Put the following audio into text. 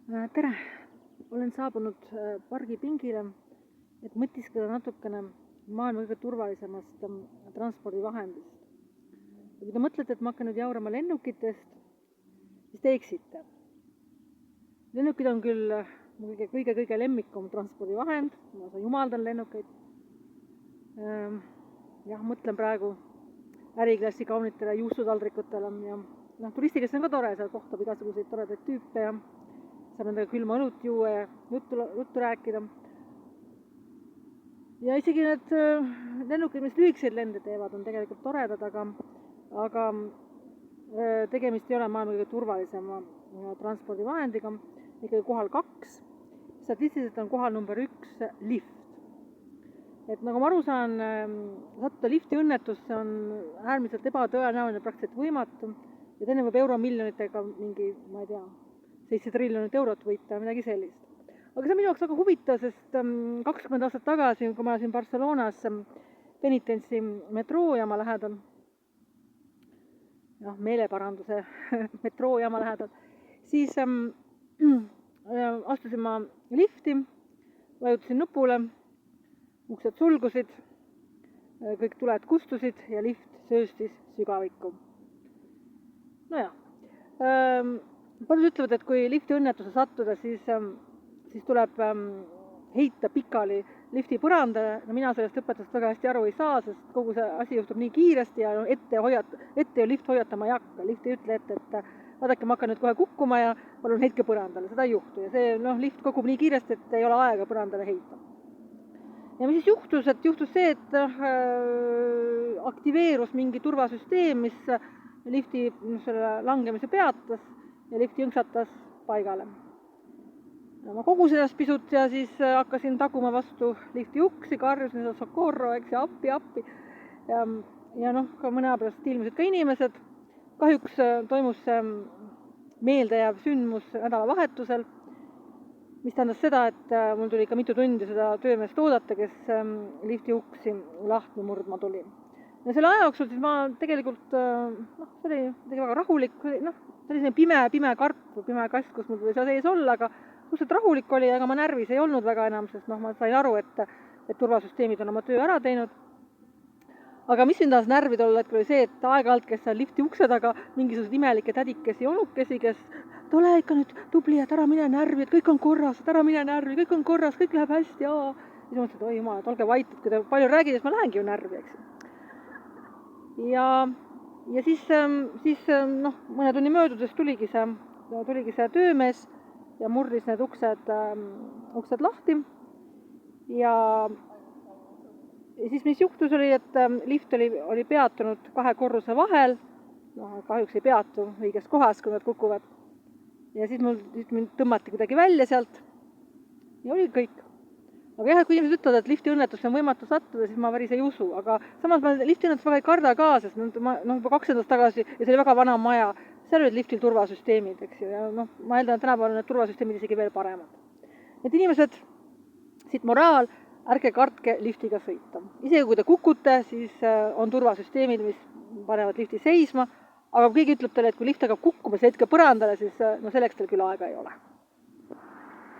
Tere! Olen saabunud pargipingile, et mõtiskleda natukene maailma kõige turvalisemast transpordivahendist. Ja kui te mõtlete, et ma hakkan nüüd jaurama lennukitest, siis te eksite. Lennukid on küll mu kõige lemmikum transpordivahend, ma jumaldan lennukeid. Jah, mõtlen praegu äriklassi kaunitele juustutaldrikutele ja turistidest on ka tore, seal kohtab igasuguseid toredaid tüüpe ja saab nendega külma õlut juua ja juttu rääkida. Ja isegi need lennukid, mis lühikeseid lende teevad, on tegelikult toredad, aga tegemist ei ole maailma kõige turvalisema transpordivahendiga, ikkagi kohal 2. Statistiliselt on kohal number 1 lift. Et nagu ma aru saan, sattuda lifti õnnetusse on äärmiselt ebatõenäoline, praktiliselt võimatu ja teine võib euromiljonitega mingi, ma ei tea, 7 triljonit eurot võita, midagi sellist. Aga see on minu jaoks väga huvitav, sest 20 aastat tagasi, kui ma elasin Barcelonas Penitentsi metroojaama lähedal, meeleparanduse metroojaama lähedal, siis astusin ma lifti, vajutasin nupule, uksed sulgusid, kõik tuled kustusid ja lift sööstis sügavikku. Nojah. Paljud ütlevad, et kui lifti õnnetuse sattuda, siis tuleb heita pikali lifti põrandale. No mina sellest õpetusest väga hästi aru ei saa, sest kogu see asi juhtub nii kiiresti ja ette ju lift hoiatama ei hakka. Lift ei ütle ette, et vaadake, ma hakkan nüüd kohe kukkuma ja palun heitke põrandale. Seda ei juhtu ja see lift kogub nii kiiresti, et ei ole aega põrandale heita. Ja mis siis juhtus? Juhtus see, et aktiveerus mingi turvasüsteem, mis lifti selle langemise peatas ja lift jõnksatas paigale. Ma kogusin ennast pisut ja siis hakkasin taguma vastu lifti uksi, karjusin seda socorro, eks, ja appi. Ja ka mõne aja pärast ilmusid ka inimesed. Kahjuks toimus meeldejääv sündmus nädalavahetusel, mis tähendas seda, et mul tuli ikka mitu tundi seda töömeest oodata, kes lifti uksi lahti murdma tuli. Ja selle aja jooksul siis ma tegelikult, see oli väga rahulik, see oli selline pime karp või pime kast, kus mul tuli seal sees olla, aga suhteliselt rahulik oli, aga ma närvis ei olnud väga enam, sest ma sain aru, et turvasüsteemid on oma töö ära teinud. Aga mis mind taas närvi tol hetkel oli see, et aeg-ajalt, kes seal lifti ukse taga mingisugused imelikke tädikesi, onukesi, kes tule ikka nüüd tubli, et ära mine närvi, et kõik on korras, et ära mine närvi, kõik on korras, kõik läheb hästi, jaa. Ja siis mõtlesin, et oi jumal, et olge vait, et kui te palju räägid, siis ma lähengi ju närvi, eks. Ja siis mõne tunni möödudes tuligi see töömees ja murdis need uksed lahti. Ja siis mis juhtus oli, et lift oli peatunud 2 korruse vahel, kahjuks ei peatu õiges kohas, kui nad kukuvad. Ja siis mind tõmmati kuidagi välja sealt ja oli kõik. Aga jah, kui inimesed ütlevad, et lifti õnnetusse on võimatu sattuda, siis ma päris ei usu, aga samas ma lifti õnnetust väga ei karda ka, sest juba 2 aastat tagasi ja see oli väga vana maja, seal olid liftil turvasüsteemid, eks ju, ja ma eeldan, et tänapäeval need turvasüsteemid isegi veel paremad. Et inimesed, siit moraal, ärge kartke liftiga sõita. Isegi kui te kukute, siis on turvasüsteemid, mis panevad lifti seisma, aga kui keegi ütleb teile, et kui lift hakkab kukkuma, see hetke põrandale, siis selleks teil küll aega ei ole.